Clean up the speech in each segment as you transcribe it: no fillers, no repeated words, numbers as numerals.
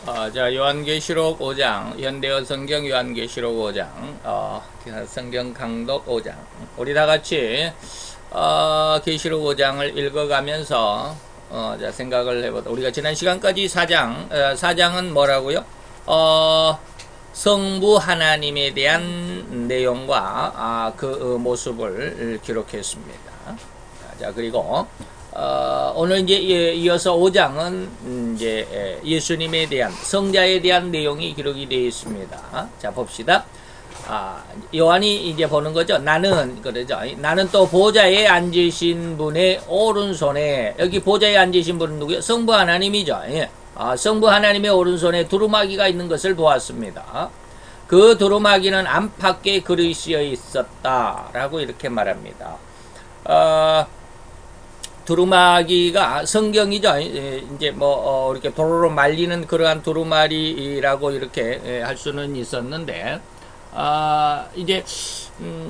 자, 요한계시록 5장, 현대어 성경 요한계시록 5장, 성경 강독 5장. 우리 다 같이, 계시록 5장을 읽어가면서, 자, 생각을 해보자. 우리가 지난 시간까지 4장은 뭐라고요? 성부 하나님에 대한 내용과, 그 모습을 기록했습니다. 자, 그리고, 오늘 이제 이어서 5장은 이제 예수님에 대한 성자에 대한 내용이 기록이 되어 있습니다. 자, 봅시다. 요한이 이제 보는 거죠. 나는 그러죠. 나는 또 보좌에 앉으신 분의 오른손에, 여기 보좌에 앉으신 분은 누구요? 성부 하나님이죠. 예. 성부 하나님의 오른손에 두루마기가 있는 것을 보았습니다. 그 두루마기는 안팎에 글이 쓰여 있었다라고 이렇게 말합니다. 두루마기가 성경이죠. 이제 뭐 이렇게 도로로 말리는 그러한 두루마리라고 이렇게 할 수는 있었는데, 이제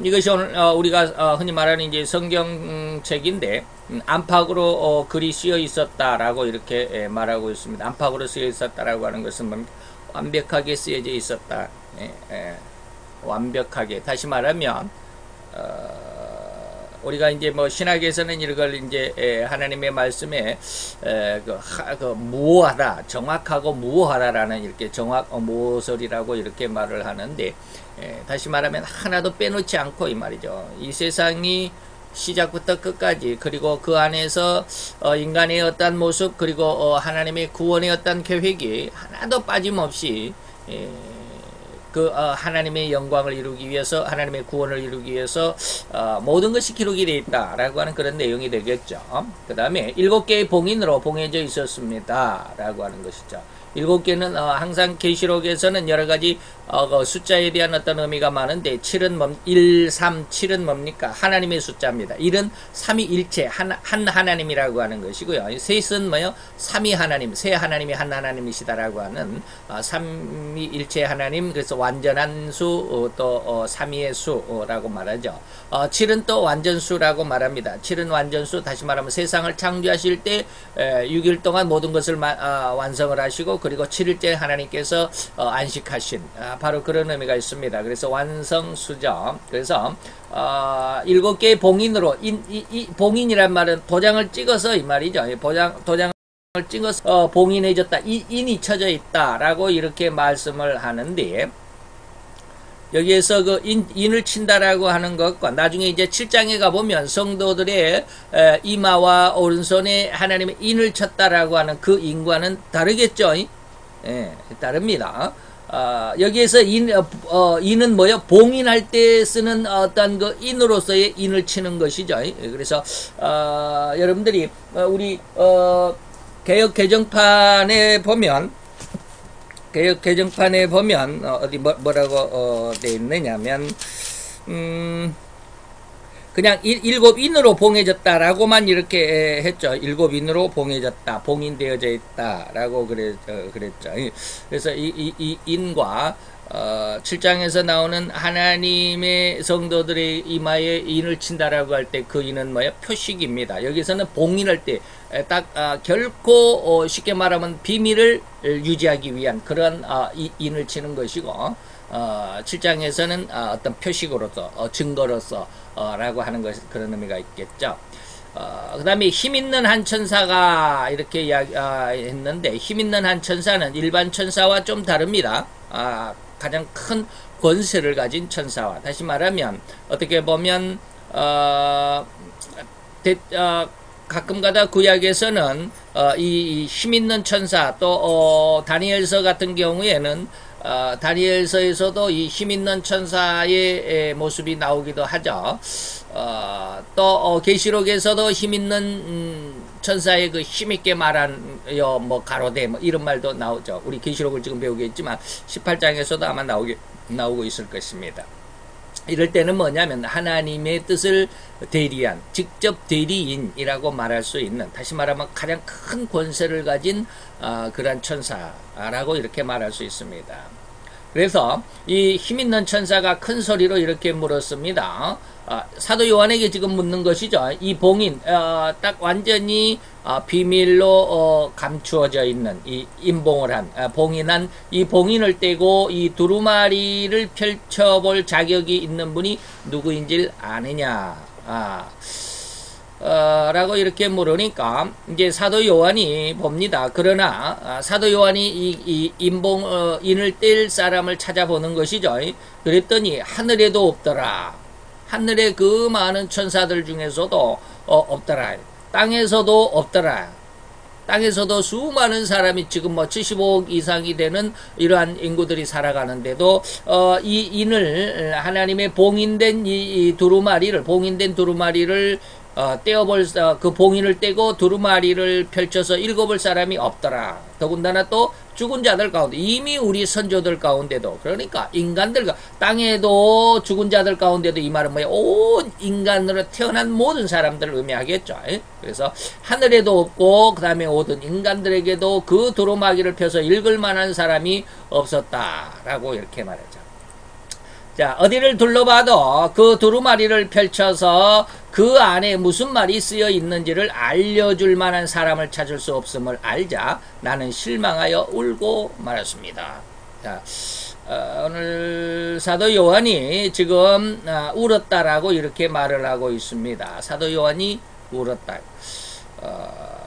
이것이 오늘 우리가 흔히 말하는 이제 성경책인데, 안팎으로 글이 쓰여 있었다라고 이렇게 말하고 있습니다. 안팎으로 쓰여 있었다라고 하는 것은 뭡니까? 완벽하게 쓰여져 있었다. 완벽하게. 다시 말하면 우리가 이제 뭐 신학에서는 이걸 이제 하나님의 말씀에 무오하다, 정확하고 무오하다라는 이렇게 무오설이라고 이렇게 말을 하는데, 다시 말하면 하나도 빼놓지 않고 이 말이죠. 이 세상이 시작부터 끝까지, 그리고 그 안에서 인간의 어떤 모습, 그리고 하나님의 구원의 어떤 계획이 하나도 빠짐없이 하나님의 영광을 이루기 위해서, 하나님의 구원을 이루기 위해서 모든 것이 기록이 되어 있다라고 하는 그런 내용이 되겠죠. 그 다음에 7개의 봉인으로 봉해져 있었습니다 라고 하는 것이죠. 7개는 항상 계시록에서는 여러가지 숫자에 대한 어떤 의미가 많은데, 7은 1, 3, 7은 뭡니까? 하나님의 숫자입니다. 1은 삼위일체 한 하나님이라고 하는 것이고요. 셋은 뭐요? 삼위 하나님, 세 하나님이 한 하나님이시다라고 하는 삼위일체 하나님, 그래서 완전한 수, 또 삼위의 수라고 말하죠. 7은 또 완전수라고 말합니다. 7은 완전수, 다시 말하면 세상을 창조하실 때 6일 동안 모든 것을 완성을 하시고, 그리고 7일째 하나님께서 안식하신, 바로 그런 의미가 있습니다. 그래서 완성수죠. 그래서 7개의 봉인으로, 이 봉인이란 말은 도장을 찍어서 이 말이죠. 도장을 찍어서 봉인해졌다, 인이 쳐져 있다라고 이렇게 말씀을 하는데, 여기에서 그 인을 친다라고 하는 것과, 나중에 이제 7장에 가보면 성도들의 이마와 오른손에 하나님의 인을 쳤다라고 하는 그 인과는 다르겠죠? 예, 다릅니다. 여기에서 인은 뭐요? 봉인할 때 쓰는 어떤 그 인으로서의 인을 치는 것이죠. 그래서, 여러분들이, 우리, 개역 개정판에 보면, 어디 뭐라고 돼 있느냐면, 그냥 7인으로 봉해졌다라고만 이렇게 했죠. 7인으로 봉해졌다, 봉인되어져 있다라고 그랬죠. 그래서 이 인과 7장에서 나오는 하나님의 성도들의 이마에 인을 친다라고 할 때 그 인은 뭐예요? 표식입니다. 여기서는 봉인할 때 결코 쉽게 말하면 비밀을 유지하기 위한 그런 인을 치는 것이고, 7장에서는 어떤 표식으로서, 증거로서 라고 하는 것, 그런 의미가 있겠죠. 그 다음에 힘있는 한 천사가 이렇게 했는데, 힘있는 한 천사는 일반 천사와 좀 다릅니다. 가장 큰 권세를 가진 천사와, 다시 말하면 어떻게 보면 가끔가다 구약에서는 이 힘있는 천사, 또 다니엘서 같은 경우에는 다니엘서에서도 이 힘있는 천사의 모습이 나오기도 하죠. 또 계시록에서도 힘있는 천사의 그 힘있게 말한 뭐 가로대 뭐 이런 말도 나오죠. 우리 계시록을 지금 배우겠지만 18장에서도 아마 나오고 있을 것입니다. 이럴 때는 뭐냐면 하나님의 뜻을 대리한, 직접 대리인이라고 말할 수 있는, 다시 말하면 가장 큰 권세를 가진 그러한 천사라고 이렇게 말할 수 있습니다. 그래서 이 힘있는 천사가 큰 소리로 이렇게 물었습니다. 사도 요한에게 지금 묻는 것이죠. 이 봉인, 딱 완전히 비밀로 감추어져 있는 이 임봉을 한, 봉인한 이 봉인을 떼고 이 두루마리를 펼쳐볼 자격이 있는 분이 누구인지를 아느냐. 라고 이렇게 물으니까 이제 사도 요한이 봅니다. 그러나 사도 요한이 이 인을 뗄 사람을 찾아보는 것이죠. 그랬더니 하늘에도 없더라. 하늘에 그 많은 천사들 중에서도 없더라. 땅에서도 없더라. 땅에서도 수많은 사람이 지금 뭐 75억 이상이 되는 이러한 인구들이 살아가는데도 이 인을 하나님의 봉인된 이 두루마리를 봉인된 두루마리를 떼어볼 그 봉인을 떼고 두루마리를 펼쳐서 읽어볼 사람이 없더라. 더군다나 또 죽은 자들 가운데 이미 우리 선조들 가운데도 그러니까 인간들 땅에도 죽은 자들 가운데도 이 말은 뭐야? 온 인간으로 태어난 모든 사람들을 의미하겠죠. 그래서 하늘에도 없고 그 다음에 모든 인간들에게도 그 두루마기를 펴서 읽을 만한 사람이 없었다라고 이렇게 말하죠. 자, 어디를 둘러봐도 그 두루마리를 펼쳐서 그 안에 무슨 말이 쓰여 있는지를 알려줄 만한 사람을 찾을 수 없음을 알자 나는 실망하여 울고 말았습니다. 자, 오늘 사도 요한이 지금 울었다라고 이렇게 말을 하고 있습니다. 사도 요한이 울었다.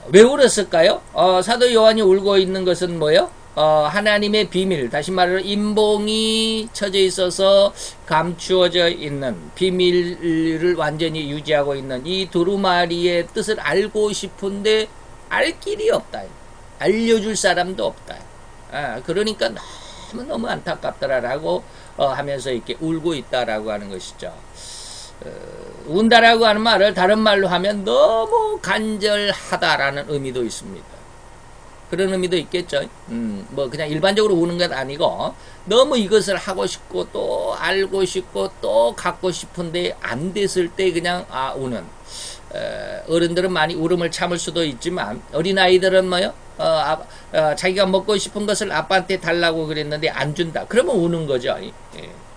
왜 울었을까요? 사도 요한이 울고 있는 것은 뭐예요? 하나님의 비밀, 다시 말해서 인봉이 쳐져 있어서 감추어져 있는 비밀을 완전히 유지하고 있는 이 두루마리의 뜻을 알고 싶은데 알 길이 없다. 알려줄 사람도 없다. 그러니까 너무 안타깝더라라고 하면서 이렇게 울고 있다라고 하는 것이죠. 운다라고 하는 말을 다른 말로 하면 너무 간절하다라는 의미도 있습니다. 그런 의미도 있겠죠. 뭐 그냥 일반적으로 우는 건 아니고 너무 이것을 하고 싶고 또 알고 싶고 또 갖고 싶은데 안 됐을 때 그냥 우는. 어른들은 많이 울음을 참을 수도 있지만 어린아이들은 뭐요? 자기가 먹고 싶은 것을 아빠한테 달라고 그랬는데 안 준다. 그러면 우는 거죠.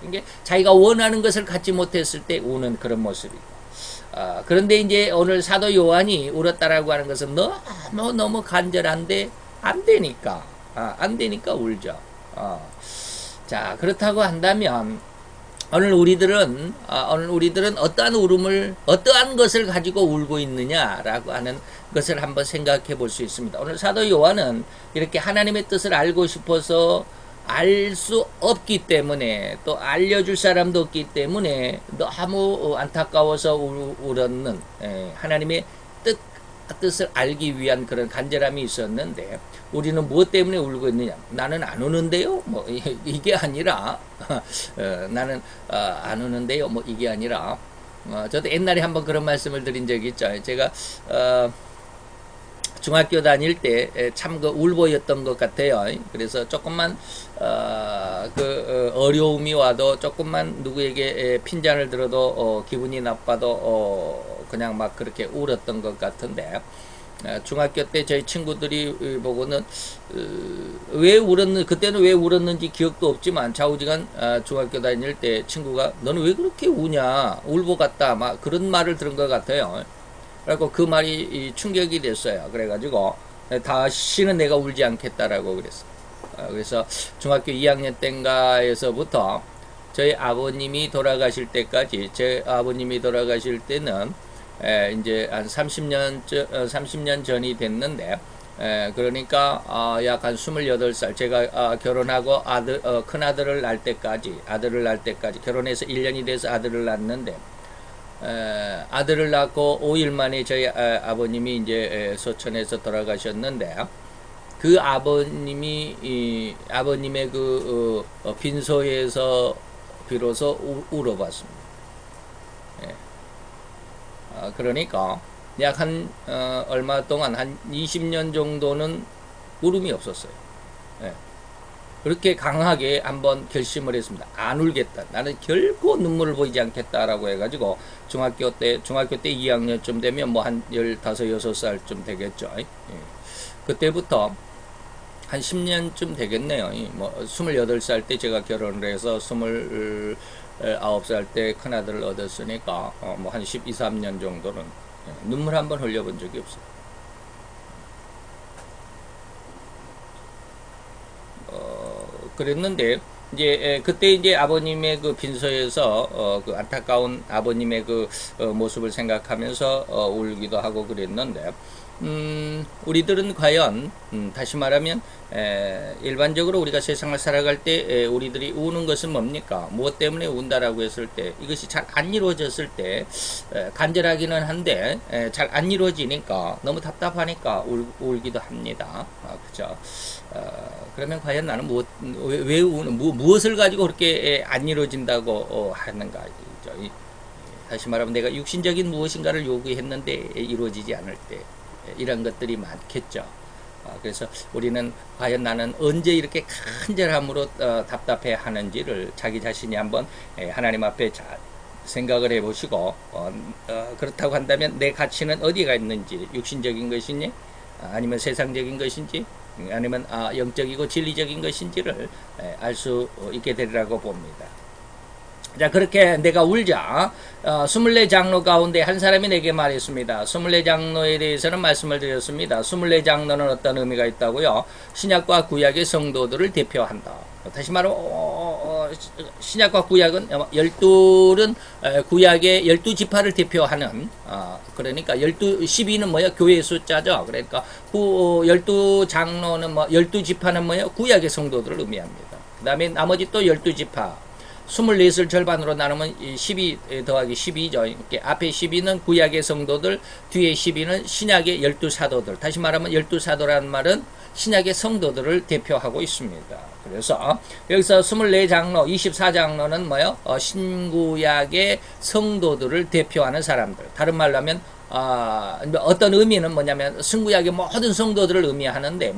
이게 자기가 원하는 것을 갖지 못했을 때 우는 그런 모습이고. 그런데 이제 오늘 사도 요한이 울었다라고 하는 것은 너무 간절한데 안 되니까 울죠. 자, 그렇다고 한다면 오늘 우리들은 어떠한 것을 가지고 울고 있느냐라고 하는 것을 한번 생각해 볼 수 있습니다. 오늘 사도 요한은 이렇게 하나님의 뜻을 알고 싶어서 알 수 없기 때문에 또 알려줄 사람도 없기 때문에 너무 안타까워서 울었는 하나님의 뜻을 알기 위한 그런 간절함이 있었는데 우리는 무엇 때문에 울고 있느냐? 나는 안 우는데요? 뭐 이게 아니라 나는 안 우는데요? 뭐 이게 아니라 저도 옛날에 한번 그런 말씀을 드린 적이 있죠. 제가 중학교 다닐 때 참 그 울보였던 것 같아요. 그래서 조금만 어려움이 와도 조금만 누구에게 핀잔을 들어도 기분이 나빠도 그냥 막 그렇게 울었던 것 같은데 중학교 때 저희 친구들이 보고는 그때는 왜 울었는지 기억도 없지만 좌우지간 중학교 다닐 때 친구가 너는 왜 그렇게 우냐? 울보 같다. 막 그런 말을 들은 것 같아요. 그래서 그 말이 충격이 됐어요. 그래가지고 다시는 내가 울지 않겠다라고 그랬어요. 그래서 중학교 2학년 때인가에서부터 저희 아버님이 돌아가실 때까지 제 아버님이 돌아가실 때는 이제 한 30년 전이 됐는데 그러니까 약 한 28살 제가 결혼하고 큰아들을 낳을 때까지 결혼해서 1년이 돼서 아들을 낳았는데 아들을 낳고 5일 만에 저희 아버님이 이제 소천에서 돌아가셨는데 그 아버님의 그 빈소에서 비로소 울어봤습니다. 그러니까 약 한 얼마 동안 한 20년 정도는 울음이 없었어요. 그렇게 강하게 한번 결심을 했습니다. 안 울겠다. 나는 결코 눈물을 보이지 않겠다라고 해가지고 중학교 때 2학년쯤 되면 뭐 한 15, 6살쯤 되겠죠. 그때부터 한 10년쯤 되겠네요. 뭐 28살 때 제가 결혼을 해서 29살 때 큰아들을 얻었으니까 뭐 한 12, 13년 정도는 눈물 한 번 흘려본 적이 없어요. 그랬는데 이제 그때 이제 아버님의 그 빈소에서 그 안타까운 아버님의 그 모습을 생각하면서 울기도 하고 그랬는데 우리들은 과연 다시 말하면 일반적으로 우리가 세상을 살아갈 때 우리들이 우는 것은 뭡니까? 무엇 때문에 운다라고 했을 때 이것이 잘 안 이루어졌을 때 간절하기는 한데 잘 안 이루어지니까 너무 답답하니까 울기도 합니다. 그죠? 그러면 과연 나는 왜 우는 무엇을 가지고 그렇게 안 이루어진다고 하는가? 다시 말하면 내가 육신적인 무엇인가를 요구했는데 이루어지지 않을 때 이런 것들이 많겠죠. 그래서 우리는 과연 나는 언제 이렇게 간절함으로 답답해 하는지를 자기 자신이 한번 하나님 앞에 잘 생각을 해보시고 그렇다고 한다면 내 가치는 어디가 있는지, 육신적인 것이니 아니면 세상적인 것인지 아니면 영적이고 진리적인 것인지를 알 수 있게 되리라고 봅니다. 자, 그렇게 내가 울자 24장로 가운데 한 사람이 내게 말했습니다. 24장로에 대해서는 말씀을 드렸습니다. 24장로는 어떤 의미가 있다고요? 신약과 구약의 성도들을 대표한다. 다시 말하면 신약과 구약은 12는 구약의 12지파를 대표하는 그러니까 12는 뭐야? 교회의 숫자죠. 그러니까 12장로는 12지파는 뭐야? 구약의 성도들을 의미합니다. 그 다음에 나머지 또 12지파 24을 절반으로 나누면 12 더하기 12죠. 앞에 12는 구약의 성도들, 뒤에 12는 신약의 12사도들. 다시 말하면 12사도라는 말은 신약의 성도들을 대표하고 있습니다. 그래서 여기서 24장로, 24장로는 뭐요? 신구약의 성도들을 대표하는 사람들. 다른 말로 하면 어떤 의미는 뭐냐면 신구약의 모든 성도들을 의미하는데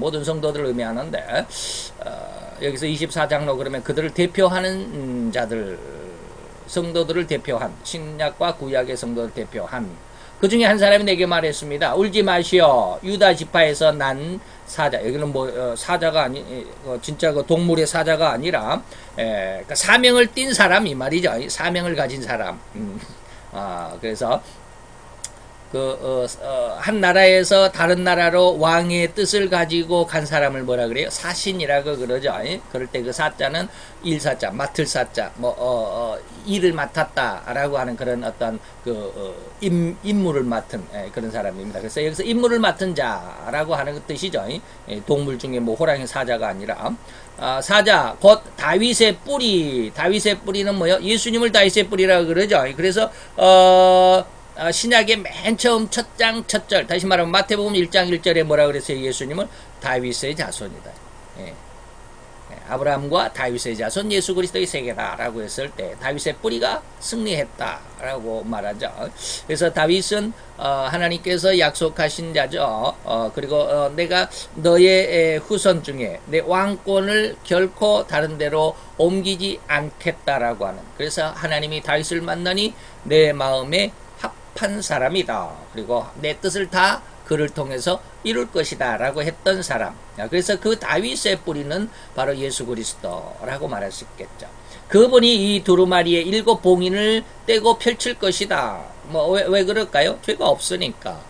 여기서 24장로 그러면 그들을 대표하는 자들, 성도들을 대표한, 신약과 구약의 성도를 대표한 그 중에 한 사람이 내게 말했습니다. 울지 마시오. 유다 지파에서 난 사자. 여기는 사자가 진짜 그 동물의 사자가 아니라 그러니까 사명을 띈 사람 이 말이죠. 사명을 가진 사람. 그래서 한 나라에서 다른 나라로 왕의 뜻을 가지고 간 사람을 뭐라 그래요? 사신이라고 그러죠. 그럴 때 그 사자는 일사자, 맡을 사자, 일을 맡았다라고 하는 그런 어떤 임무를 맡은 그런 사람입니다. 그래서 여기서 임무를 맡은 자라고 하는 그 뜻이죠. 동물 중에 호랑이 사자가 아니라 사자 곧 다윗의 뿌리. 다윗의 뿌리는 뭐요? 예수님을 다윗의 뿌리라고 그러죠. 그래서 신약의 맨 처음 첫 장 첫 절, 다시 말하면 마태복음 1장 1절에 뭐라 그랬어요? 예수님은 다윗의 자손이다. 아브라함과 다윗의 자손 예수 그리스도의 세계다라고 했을 때 다윗의 뿌리가 승리했다라고 말하죠. 그래서 다윗은 하나님께서 약속하신 자죠. 그리고 내가 너의 후손 중에 내 왕권을 결코 다른 데로 옮기지 않겠다라고 하는, 그래서 하나님이 다윗을 만나니 내 마음에 합한 사람이다. 그리고 내 뜻을 다 그를 통해서 이룰 것이다 라고 했던 사람. 그래서 그 다윗의 뿌리는 바로 예수 그리스도라고 말할 수 있겠죠. 그분이 이 두루마리의 7 봉인을 떼고 펼칠 것이다. 왜 그럴까요? 죄가 없으니까.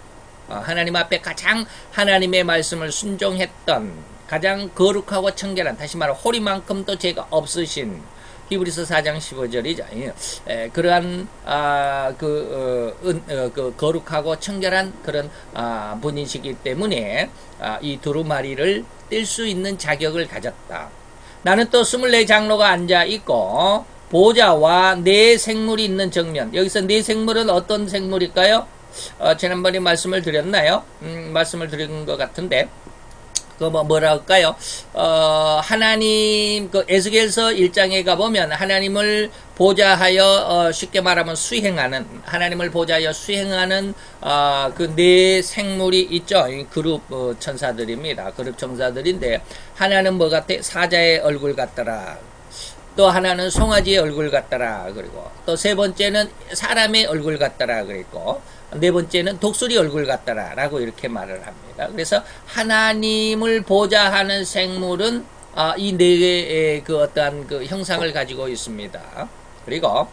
하나님 앞에 가장 하나님의 말씀을 순종했던, 가장 거룩하고 청결한, 다시 말해 호리만큼도 죄가 없으신 히브리서 4장 15절이죠. 그러한 거룩하고 청결한 그런 분이시기 때문에 이 두루마리를 뗄 수 있는 자격을 가졌다. 나는 또 24장로가 앉아 있고 보좌와 네 생물이 있는 정면. 여기서 네 생물은 어떤 생물일까요? 지난번에 말씀을 드렸나요? 말씀을 드린 것 같은데. 뭐라 할까요? 하나님, 에스겔서 1장에 가보면 하나님을 보좌하여, 쉽게 말하면 수행하는, 하나님을 보좌하여 수행하는, 그 네 생물이 있죠. 그룹 천사들입니다. 그룹 천사들인데, 하나는 뭐 같아? 사자의 얼굴 같더라. 또 하나는 송아지의 얼굴 같더라. 그리고 또 세 번째는 사람의 얼굴 같더라. 그랬고, 네 번째는 독수리 얼굴 같더라 라고 이렇게 말을 합니다. 그래서 하나님을 보자 하는 생물은 이 네 개의 그 어떠한 그 형상을 가지고 있습니다. 그리고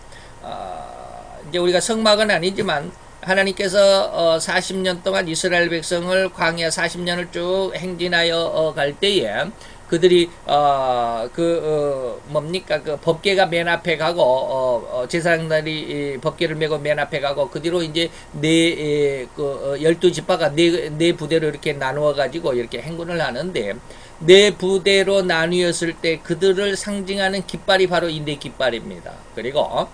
이제 우리가 성막은 아니지만 하나님께서 40년 동안 이스라엘 백성을 광야 40년을 쭉 행진하여 갈 때에 그들이 뭡니까 그 법궤가 맨 앞에 가고 제사장들이 법궤를 메고 맨 앞에 가고 그 뒤로 이제 12지파가 네 부대로 이렇게 나누어 가지고 이렇게 행군을 하는데 네 부대로 나뉘었을 때 그들을 상징하는 깃발이 바로 이 네 깃발입니다. 그리고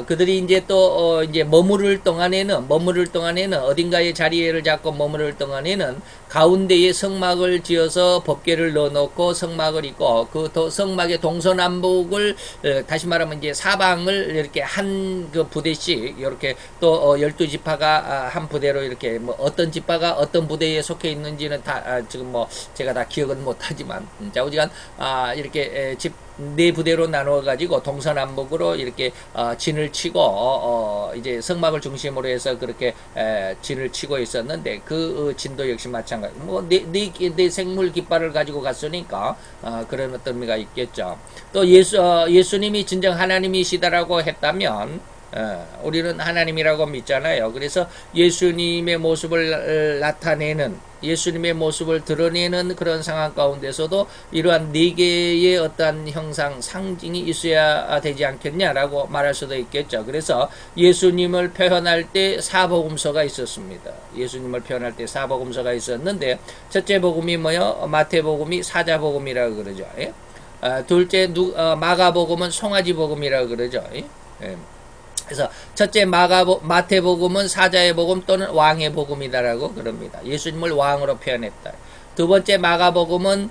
그들이 이제 또 이제 머무를 동안에는 어딘가에 자리를 잡고 머무를 동안에는 가운데에 성막을 지어서 법궤를 넣어놓고 성막을 있고 그 성막의 동서남북을 다시 말하면 이제 사방을 이렇게 한 그 부대씩 이렇게 또 12지파가 한 부대로 이렇게 뭐 어떤 지파가 어떤 부대에 속해 있는지는 다 지금 뭐 제가 다 기억은 못하지만 자우지간 이렇게 네 부대로 나누어 가지고 동서남북으로 이렇게 진을 치고 이제 성막을 중심으로 해서 그렇게 진을 치고 있었는데 그 진도 역시 마찬가지. 뭐 네 생물 깃발을 가지고 갔으니까 그런 어떤 의미가 있겠죠. 또 예수님이 진정 하나님이시다라고 했다면 우리는 하나님이라고 믿잖아요. 그래서 예수님의 모습을 나타내는 예수님의 모습을 드러내는 그런 상황 가운데서도 이러한 네 개의 어떠한 형상 상징이 있어야 되지 않겠냐라고 말할 수도 있겠죠. 그래서 예수님을 표현할 때 사복음서가 있었습니다. 예수님을 표현할 때 사복음서가 있었는데 첫째 복음이 뭐요? 마태복음이 사자복음이라고 그러죠. 예? 둘째 마가복음은 송아지 복음이라고 그러죠. 예? 그래서 첫째 마태복음은 사자의 복음 또는 왕의 복음이다라고 그럽니다. 예수님을 왕으로 표현했다. 두 번째 마가복음은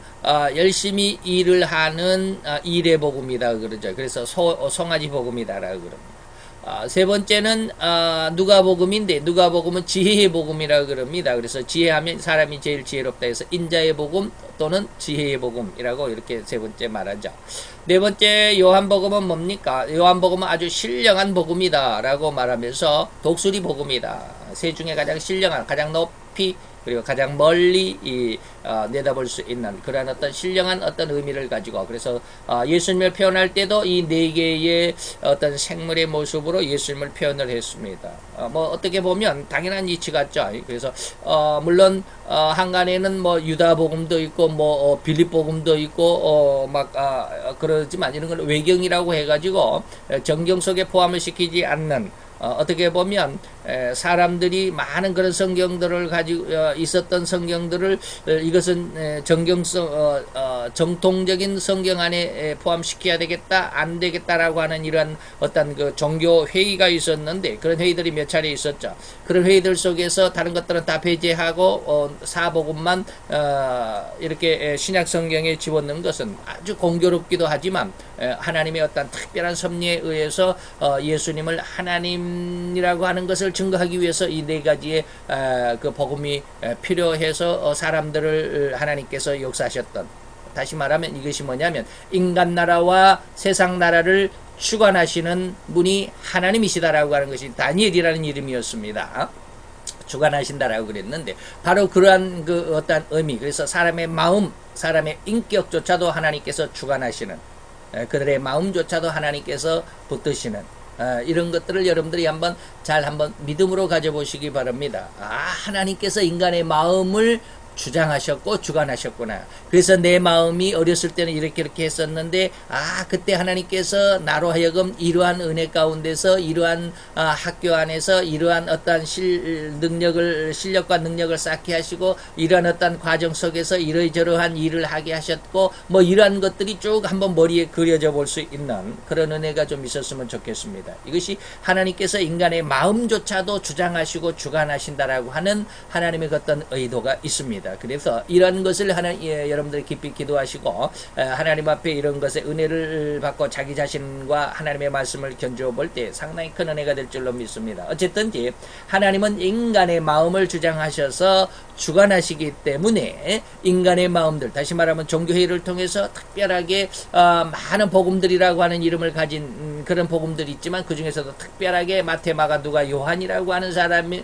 열심히 일을 하는 일의 복음이다 그러죠. 그래서 송아지 복음이다라고 그럽니다. 세 번째는 누가복음인데 누가복음은 지혜의 복음이라고 그럽니다. 그래서 지혜하면 사람이 제일 지혜롭다 해서 인자의 복음 또는 지혜의 복음이라고 이렇게 세 번째 말하죠. 네 번째 요한복음은 뭡니까? 요한복음은 아주 신령한 복음이다 라고 말하면서 독수리 복음이다. 세 중에 가장 신령한 가장 높이 그리고 가장 멀리 내다볼 수 있는 그러한 어떤 신령한 어떤 의미를 가지고 그래서 예수님을 표현할 때도 이 네 개의 어떤 생물의 모습으로 예수님을 표현을 했습니다. 뭐 어떻게 보면 당연한 이치 같죠. 그래서 물론 한간에는 뭐 유다 복음도 있고 뭐 빌립 복음도 있고 막 그러지만 이런 걸 외경이라고 해가지고 정경 속에 포함을 시키지 않는 어떻게 보면 사람들이 많은 그런 성경들을 가지고 있었던 성경들을 이것은 정통적인 성경 안에 포함시켜야 되겠다 안 되겠다라고 하는 이러한 어떤 그 종교 회의가 있었는데 그런 회의들이 몇 차례 있었죠. 그런 회의들 속에서 다른 것들은 다 배제하고 사복음만 이렇게 신약 성경에 집어넣은 것은 아주 공교롭기도 하지만 하나님의 어떤 특별한 섭리에 의해서 예수님을 하나님이라고 하는 것을 증거하기 위해서 이 네 가지의 그 복음이 필요해서 사람들을 하나님께서 역사하셨던 다시 말하면 이것이 뭐냐면 인간 나라와 세상 나라를 주관하시는 분이 하나님이시다라고 하는 것이 다니엘이라는 이름이었습니다. 주관하신다라고 그랬는데 바로 그러한 그 어떤 의미 그래서 사람의 마음 사람의 인격조차도 하나님께서 주관하시는 그들의 마음조차도 하나님께서 붙드시는 이런 것들을 여러분들이 한번 믿음으로 가져보시기 바랍니다. 하나님께서 인간의 마음을 주장하셨고 주관하셨구나. 그래서 내 마음이 어렸을 때는 이렇게 했었는데 그때 하나님께서 나로 하여금 이러한 은혜 가운데서 이러한 학교 안에서 이러한 어떠한 실력과 능력을 쌓게 하시고 이러한 어떠한 과정 속에서 이러저러한 일을 하게 하셨고 뭐 이러한 것들이 쭉 한번 머리에 그려져 볼 수 있는 그런 은혜가 좀 있었으면 좋겠습니다. 이것이 하나님께서 인간의 마음조차도 주장하시고 주관하신다라고 하는 하나님의 어떤 의도가 있습니다. 그래서 이런 것을 여러분들이 깊이 기도하시고 하나님 앞에 이런 것에 은혜를 받고 자기 자신과 하나님의 말씀을 견주어 볼 때 상당히 큰 은혜가 될 줄로 믿습니다. 어쨌든지 하나님은 인간의 마음을 주장하셔서 주관하시기 때문에 인간의 마음들 다시 말하면 종교회의를 통해서 특별하게 많은 복음들이라고 하는 이름을 가진 그런 복음들이 있지만 그 중에서도 특별하게 마태, 마가, 누가, 요한이라고 하는 사람이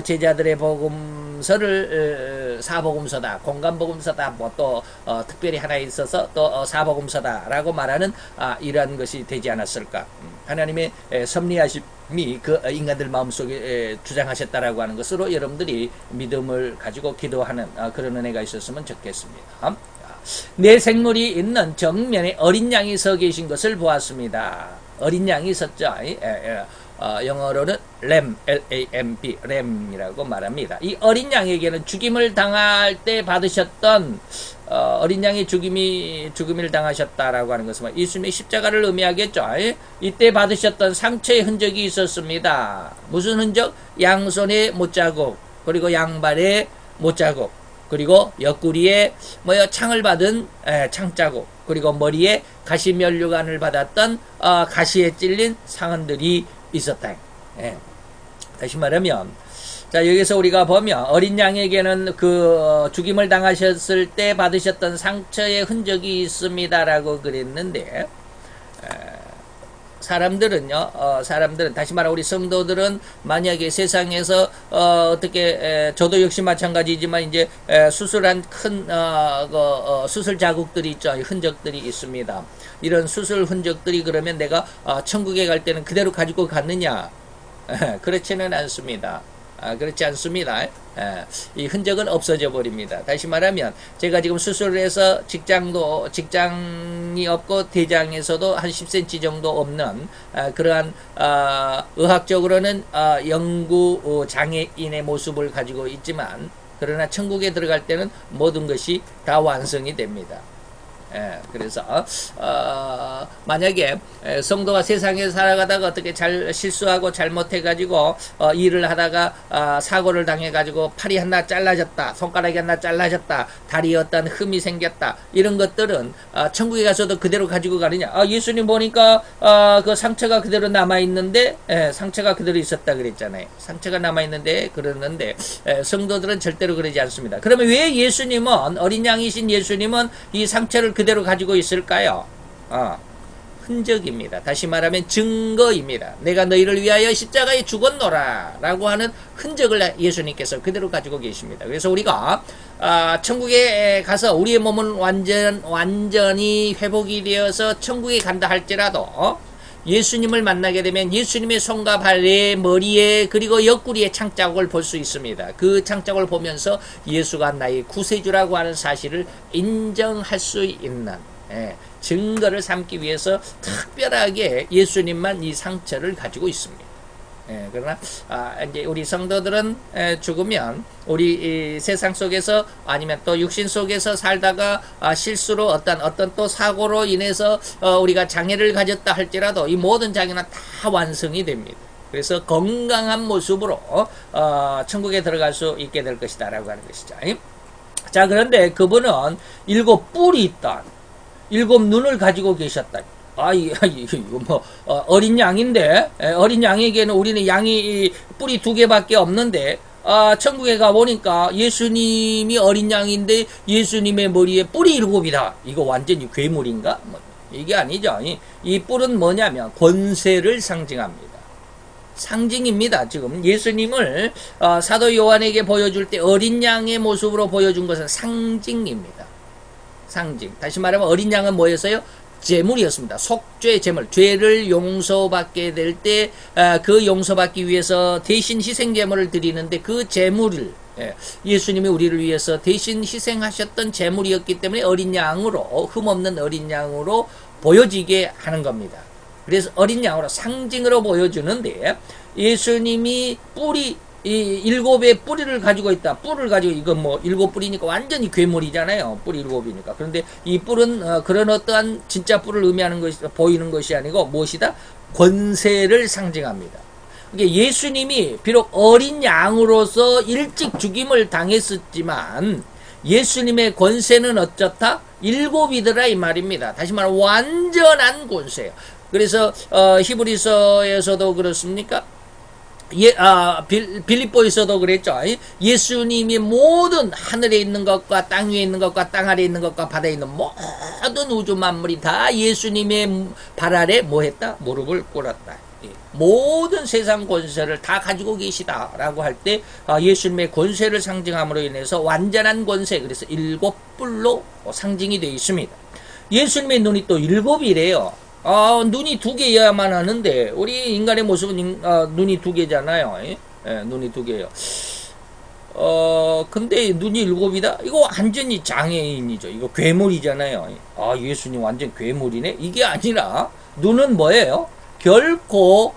제자들의 복음서를 사복음서다, 공간복음서다, 뭐 또 특별히 하나 있어서 또 사복음서다라고 말하는 이러한 것이 되지 않았을까. 하나님의 섭리하심이 그 인간들 마음속에 주장하셨다라고 하는 것으로 여러분들이 믿음을 가지고 기도하는 그런 은혜가 있었으면 좋겠습니다. 내 생물이 있는 정면에 어린 양이 서 계신 것을 보았습니다. 어린 양이 섰죠. 영어로는 램, L-A-M-B, 램이라고 말합니다. 이 어린 양에게는 죽임을 당할 때 받으셨던 어린 양이 죽임을 당하셨다라고 하는 것은 예수님의 십자가를 의미하겠죠. 이때 받으셨던 상처의 흔적이 있었습니다. 무슨 흔적? 양손의 못자국, 그리고 양발의 못자국, 그리고 옆구리에 창을 받은 창자국, 그리고 머리에 가시면류관을 받았던 가시에 찔린 상흔들이 있었다. 다시 말하면, 자, 여기서 우리가 보면 어린 양에게는 그 죽임을 당하셨을 때 받으셨던 상처의 흔적이 있습니다라고 그랬는데, 사람들은요, 다시 말하면 우리 성도들은 만약에 세상에서 어떻게 저도 역시 마찬가지지만 이제 수술한 큰 수술 자국들이 있죠, 흔적들이 있습니다. 이런 수술 흔적들이 그러면 내가 천국에 갈 때는 그대로 가지고 갔느냐? 그렇지는 않습니다. 그렇지 않습니다. 이 흔적은 없어져 버립니다. 다시 말하면 제가 지금 수술을 해서 직장이 없고 대장에서도 한 10cm 정도 없는 그러한 의학적으로는 영구 장애인의 모습을 가지고 있지만, 그러나 천국에 들어갈 때는 모든 것이 다 완성이 됩니다. 그래서 만약에 성도가 세상에 살아가다가 어떻게 잘 실수하고 잘못해가지고 일을 하다가 사고를 당해가지고 팔이 하나 잘라졌다, 손가락이 하나 잘라졌다, 다리에 어떤 흠이 생겼다, 이런 것들은 천국에 가서도 그대로 가지고 가느냐? 예수님 보니까 그 상처가 그대로 남아있는데, 상처가 그대로 있었다 그랬잖아요. 상처가 남아있는데 그러는데 성도들은 절대로 그러지 않습니다. 그러면 왜 예수님은, 어린 양이신 예수님은 이 상처를 그대로 가지고 있을까요? 흔적입니다. 다시 말하면 증거입니다. 내가 너희를 위하여 십자가에 죽었노라 라고 하는 흔적을 예수님께서 그대로 가지고 계십니다. 그래서 우리가 천국에 가서 우리의 몸은 완전히 회복이 되어서 천국에 간다 할지라도 예수님을 만나게 되면 예수님의 손과 발에, 머리에, 그리고 옆구리에 창자국을 볼 수 있습니다. 그 창자국을 보면서 예수가 나의 구세주라고 하는 사실을 인정할 수 있는 증거를 삼기 위해서 특별하게 예수님만 이 상처를 가지고 있습니다. 그러나 이제 우리 성도들은 죽으면 우리 이 세상 속에서 아니면 또 육신 속에서 살다가 실수로 어떤 또 사고로 인해서 우리가 장애를 가졌다 할지라도 이 모든 장애는 다 완성이 됩니다. 그래서 건강한 모습으로 천국에 들어갈 수 있게 될 것이다 라고 하는 것이죠. 자, 그런데 그분은 7뿔이 있다, 7눈을 가지고 계셨다. 이거 어린 양인데, 어린 양에게는 우리는 양이 뿔이 2개밖에 없는데, 천국에 가보니까 예수님이 어린 양인데 예수님의 머리에 뿔이 7이다. 이거 완전히 괴물인가? 이게 아니죠. 이 뿔은 뭐냐면 권세를 상징합니다. 상징입니다. 지금 예수님을 사도 요한에게 보여줄 때 어린 양의 모습으로 보여준 것은 상징입니다. 상징. 다시 말하면 어린 양은 뭐였어요? 제물이었습니다. 속죄 제물. 죄를 용서받게 될 때 그 용서받기 위해서 대신 희생 제물을 드리는데 그 제물을 예수님이 우리를 위해서 대신 희생하셨던 제물이었기 때문에 어린 양으로, 흠없는 어린 양으로 보여지게 하는 겁니다. 그래서 어린 양으로 상징으로 보여주는데, 예수님이 뿔이 이 7의 뿌리를 가지고 있다. 뿔을 가지고, 이건 7뿔이니까 완전히 괴물이잖아요. 뿔이 7이니까. 그런데 이 뿔은 그런 어떠한 진짜 뿔을 의미하는 것이, 보이는 것이 아니고 무엇이다? 권세를 상징합니다. 그러니까 예수님이 비록 어린 양으로서 일찍 죽임을 당했었지만 예수님의 권세는 어쩌다? 7이더라 이 말입니다. 다시 말하면 완전한 권세예요. 그래서 히브리서에서도 그렇습니까? 빌립보에서도 그랬죠. 예수님이 모든 하늘에 있는 것과 땅 위에 있는 것과 땅 아래에 있는 것과 바다에 있는 모든 우주 만물이 다 예수님의 발 아래 뭐 했다? 무릎을 꿇었다. 모든 세상 권세를 다 가지고 계시다라고 할 때 예수님의 권세를 상징함으로 인해서 완전한 권세, 그래서 7뿔로 상징이 되어 있습니다. 예수님의 눈이 또 7이래요. 눈이 2개여야만 하는데 우리 인간의 모습은 눈이 2개잖아요. 눈이 2개예요. 근데 눈이 7이다? 이거 완전히 장애인이죠. 이거 괴물이잖아요. 예수님 완전 괴물이네? 이게 아니라 눈은 뭐예요? 결코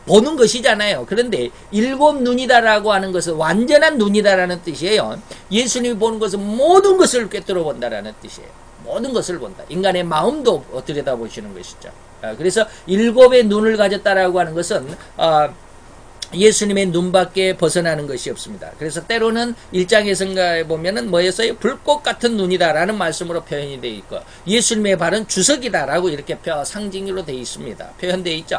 보는 것이잖아요. 그런데 7눈이다라고 하는 것은 완전한 눈이다라는 뜻이에요. 예수님이 보는 것은 모든 것을 꿰뚫어 본다라는 뜻이에요. 모든 것을 본다. 인간의 마음도 들여다보시는 것이죠. 그래서 7의 눈을 가졌다라고 하는 것은 예수님의 눈밖에 벗어나는 것이 없습니다. 그래서 때로는 1장에서 보면은 뭐였어요? 불꽃 같은 눈이다라는 말씀으로 표현이 되어 있고, 예수님의 발은 주석이다라고 이렇게 상징으로 되어 있습니다. 표현되어 있죠.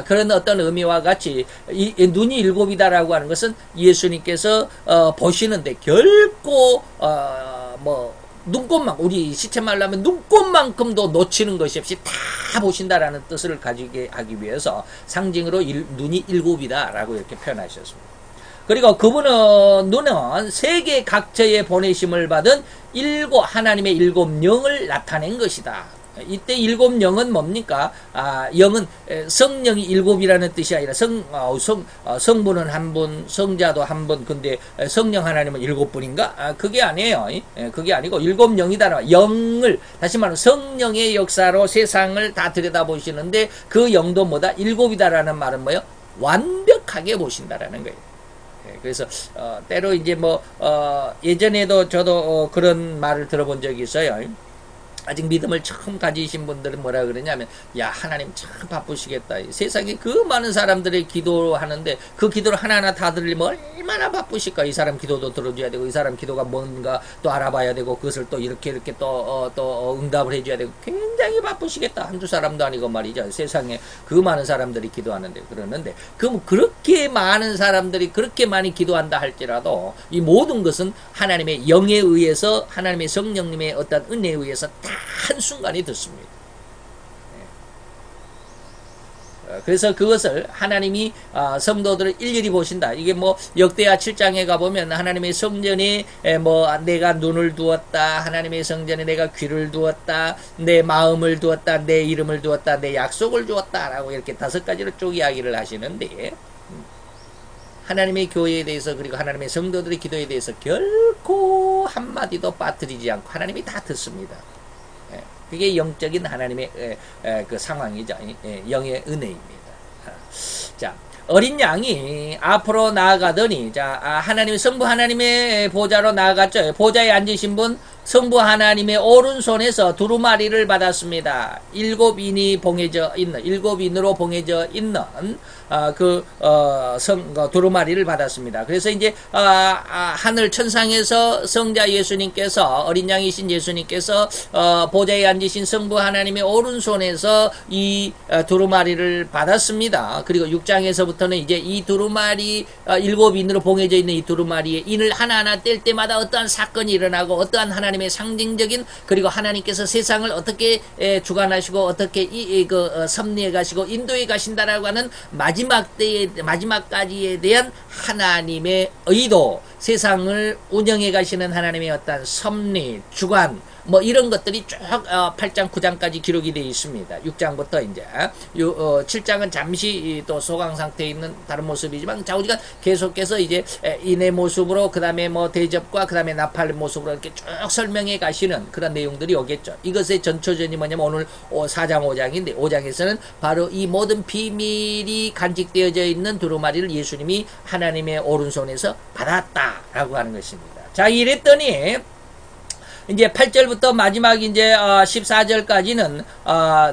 그런 어떤 의미와 같이 이 눈이 7이다라고 하는 것은 예수님께서 보시는데 결코 눈꽃만, 우리 시체말로 하면 눈꽃만큼도 놓치는 것이 없이 다 보신다라는 뜻을 가지게 하기 위해서 상징으로 눈이 7이다라고 이렇게 표현하셨습니다. 그리고 그분은 눈은 세계 각처에 보내심을 받은 하나님의 7영을 나타낸 것이다. 이때 7영은 뭡니까? 영은 성령이 7이라는 뜻이 아니라 성부는 한 분, 성자도 한 분, 근데 성령 하나님은 7분인가? 그게 아니에요. 그게 아니고 7영이다. 영을, 다시 말하면 성령의 역사로 세상을 다 들여다보시는데 그 영도 뭐다? 7이다라는 말은 뭐예요? 완벽하게 보신다라는 거예요. 그래서 때로 이제 예전에도 저도 그런 말을 들어본 적이 있어요. 아직 믿음을 처음 가지신 분들은 뭐라 그러냐면, 야, 하나님 참 바쁘시겠다. 세상에 그 많은 사람들이 기도하는데 그 기도를 하나하나 다 들으려면 얼마나 바쁘실까. 이 사람 기도도 들어줘야 되고, 이 사람 기도가 뭔가 또 알아봐야 되고, 그것을 또 이렇게 또 응답을 해줘야 되고, 굉장히 바쁘시겠다. 한두 사람도 아니고 말이죠. 세상에 그 많은 사람들이 기도하는데, 그러는데 그럼 그렇게 많은 사람들이 그렇게 많이 기도한다 할지라도 이 모든 것은 하나님의 영에 의해서, 하나님의 성령님의 어떤 은혜에 의해서 다 한순간이 듣습니다. 그래서 그것을 하나님이 성도들을 일일이 보신다. 이게 역대하 7장에 가보면 하나님의 성전에 내가 눈을 두었다, 하나님의 성전에 내가 귀를 두었다, 내 마음을 두었다, 내 이름을 두었다, 내 약속을 주었다 라고 이렇게 5가지로 쭉 이야기를 하시는데, 하나님의 교회에 대해서, 그리고 하나님의 성도들의 기도에 대해서 결코 한마디도 빠뜨리지 않고 하나님이 다 듣습니다. 그게 영적인 하나님의 그 상황이죠. 영의 은혜입니다. 자, 어린 양이 앞으로 나아가더니, 하나님, 성부 하나님의 보좌로 나아갔죠. 보좌에 앉으신 분, 성부 하나님의 오른손에서 두루마리를 받았습니다. 7인이 봉해져 있는, 7인으로 봉해져 있는 두루마리를 받았습니다. 그래서 이제 하늘 천상에서 성자 예수님께서, 어린 양이신 예수님께서 보좌에 앉으신 성부 하나님의 오른손에서 이 두루마리를 받았습니다. 그리고 6장에서부터는 이제 이 두루마리, 7인으로 봉해져 있는 이 두루마리의 인을 하나하나 뗄 때마다 어떠한 사건이 일어나고, 어떠한 하나님의 상징적인, 그리고 하나님께서 세상을 어떻게 주관하시고 어떻게 섭리해 가시고 인도해 가신다라고 하는 마지막까지에 대한 하나님의 의도, 세상을 운영해 가시는 하나님의 어떤 섭리, 주관, 이런 것들이 쭉 8장, 9장까지 기록이 되어 있습니다. 6장부터 이제 7장은 잠시 또 소강 상태에 있는 다른 모습이지만, 좌우지간 계속해서 이제 인의 모습으로, 그 다음에 대접과 그 다음에 나팔의 모습으로 이렇게 쭉 설명해 가시는 그런 내용들이 오겠죠. 이것의 전초전이 뭐냐면 오늘 4장, 5장인데, 5장에서는 바로 이 모든 비밀이 간직되어져 있는 두루마리를 예수님이 하나님의 오른손에서 받았다라고 하는 것입니다. 자, 이랬더니 이제 8절부터 마지막 이제 14절까지는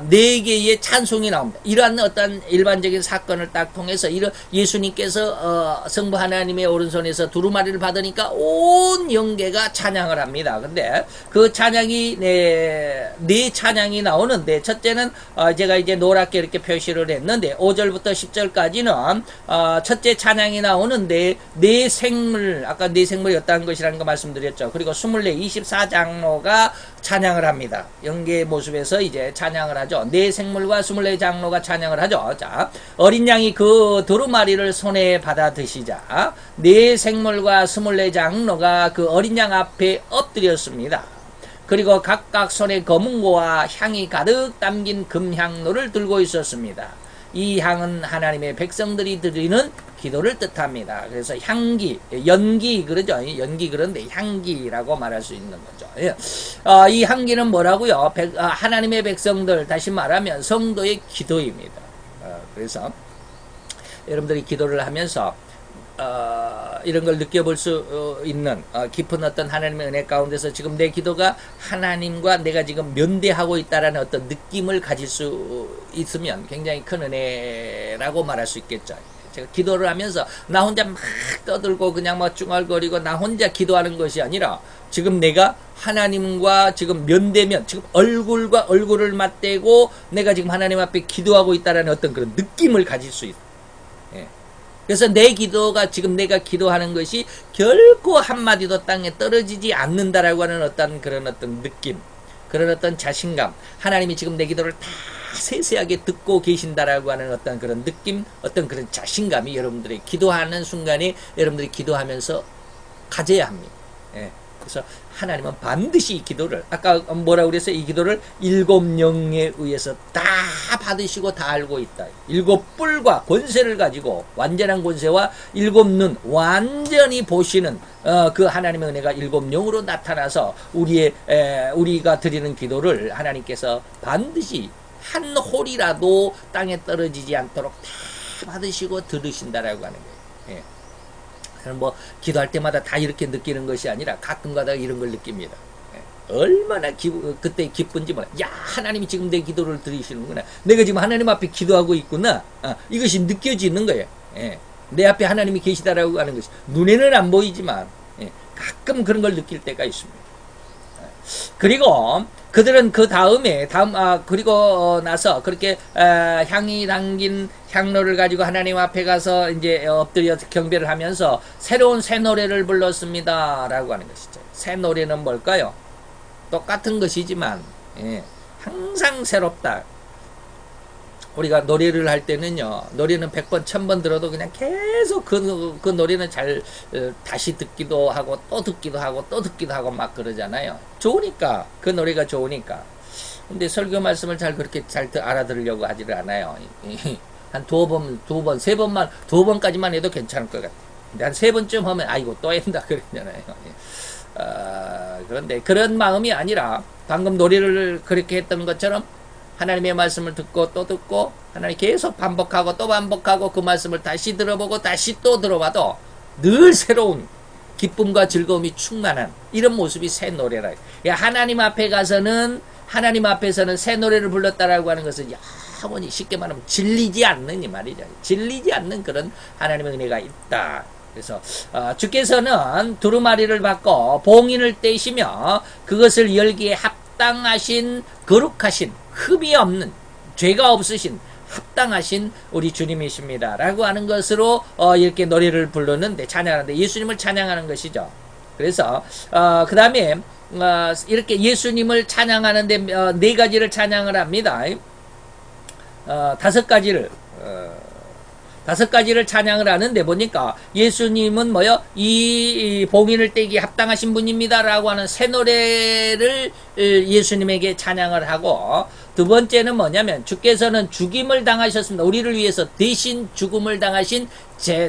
네 개의 찬송이 나옵니다. 이러한 어떤 일반적인 사건을 딱 통해서 예수님께서 성부 하나님의 오른손에서 두루마리를 받으니까 온 영계가 찬양을 합니다. 근데 그 찬양이 네 찬양이 나오는데, 첫째는 제가 이제 노랗게 이렇게 표시를 했는데 5절부터 10절까지는 첫째 찬양이 나오는데 네 생물, 아까 네 생물이 어떠한 것이라는 거 말씀드렸죠. 그리고 24장로가 찬양을 합니다. 영계의 모습에서 이제 찬양을 하죠. 네 생물과 24장로가 찬양을 하죠. 자, 어린 양이 그 두루마리를 손에 받아 드시자 네 생물과 24장로가 그 어린 양 앞에 엎드렸습니다. 그리고 각각 손에 검은고와 향이 가득 담긴 금향로를 들고 있었습니다. 이 향은 하나님의 백성들이 드리는 기도를 뜻합니다. 그래서 향기, 연기 그러죠. 연기 그런데 향기라고 말할 수 있는 거죠. 이 향기는 뭐라고요? 하나님의 백성들, 다시 말하면 성도의 기도입니다. 그래서 여러분들이 기도를 하면서 이런 걸 느껴볼 수 있는 깊은 어떤 하나님의 은혜 가운데서 지금 내 기도가 하나님과 내가 지금 면대하고 있다라는 어떤 느낌을 가질 수 있으면 굉장히 큰 은혜라고 말할 수 있겠죠. 제가 기도를 하면서 나 혼자 막 떠들고 그냥 막 중얼거리고 나 혼자 기도하는 것이 아니라 지금 내가 하나님과 지금 면대면, 지금 얼굴과 얼굴을 맞대고 내가 지금 하나님 앞에 기도하고 있다라는 어떤 그런 느낌을 가질 수 있어요. 그래서 내 기도가, 지금 내가 기도하는 것이 결코 한마디도 땅에 떨어지지 않는다라고 하는 어떤 그런 어떤 느낌, 그런 어떤 자신감, 하나님이 지금 내 기도를 다 세세하게 듣고 계신다라고 하는 어떤 그런 느낌, 어떤 그런 자신감이 여러분들이 기도하는 순간에 여러분들이 기도하면서 가져야 합니다. 그래서 하나님은 반드시 이 기도를, 아까 뭐라고 그랬어요? 이 기도를 7영에 의해서 다 받으시고 다 알고 있다. 7뿔과 권세를 가지고 완전한 권세와 7눈 완전히 보시는 그 하나님의 은혜가 7영으로 나타나서 우리가 드리는 기도를 하나님께서 반드시 한 홀이라도 땅에 떨어지지 않도록 다 받으시고 들으신다라고 하는 거예요. 뭐 기도할 때마다 다 이렇게 느끼는 것이 아니라 가끔가다 이런 걸 느낍니다. 얼마나 그때 기쁜지 몰라. 야, 하나님이 지금 내 기도를 들으시는구나. 내가 지금 하나님 앞에 기도하고 있구나. 이것이 느껴지는 거예요. 내 앞에 하나님이 계시다라고 하는 것이 눈에는 안 보이지만 가끔 그런 걸 느낄 때가 있습니다. 그리고 그들은 그 다음에 그리고 나서 그렇게 향이 담긴 향로를 가지고 하나님 앞에 가서 이제 엎드려 경배를 하면서 새로운 새 노래를 불렀습니다라고 하는 것이죠. 새 노래는 뭘까요? 똑같은 것이지만 항상 새롭다. 우리가 노래를 할 때는요, 노래는 100번, 1000번 들어도 그냥 계속 그 노래는 잘 다시 듣기도 하고 또 듣기도 하고 또 듣기도 하고 막 그러잖아요. 좋으니까, 그 노래가 좋으니까. 근데 설교 말씀을 그렇게 잘 알아들으려고 하지를 않아요. 한 두 번, 세 번만, 2번까지만 해도 괜찮을 것 같아요. 근데 한 3번쯤 하면 아이고 또 한다 그러잖아요. 그런데 그런 마음이 아니라 방금 노래를 그렇게 했던 것처럼 하나님의 말씀을 듣고 또 듣고 하나님 계속 반복하고 또 반복하고 그 말씀을 다시 들어보고 다시 또 들어봐도 늘 새로운 기쁨과 즐거움이 충만한 이런 모습이 새 노래라. 하나님 앞에 가서는, 하나님 앞에서는 새 노래를 불렀다라고 하는 것은 영원히, 쉽게 말하면 질리지 않는 이 말이죠. 질리지 않는 그런 하나님의 은혜가 있다. 그래서 주께서는 두루마리를 받고 봉인을 떼시며 그것을 열기에 합당하신, 거룩하신, 흠이 없는, 죄가 없으신 합당하신 우리 주님이십니다 라고 하는 것으로 이렇게 노래를 부르는데, 찬양하는데 예수님을 찬양하는 것이죠. 그래서 그 다음에 이렇게 예수님을 찬양하는데 4가지를 찬양을 합니다. 5가지를 찬양을 하는데 보니까 예수님은 이 봉인을 떼기 합당하신 분입니다 라고 하는 새 노래를 예수님에게 찬양을 하고, 두 번째는 뭐냐면 주께서는 죽임을 당하셨습니다. 우리를 위해서 대신 죽음을 당하신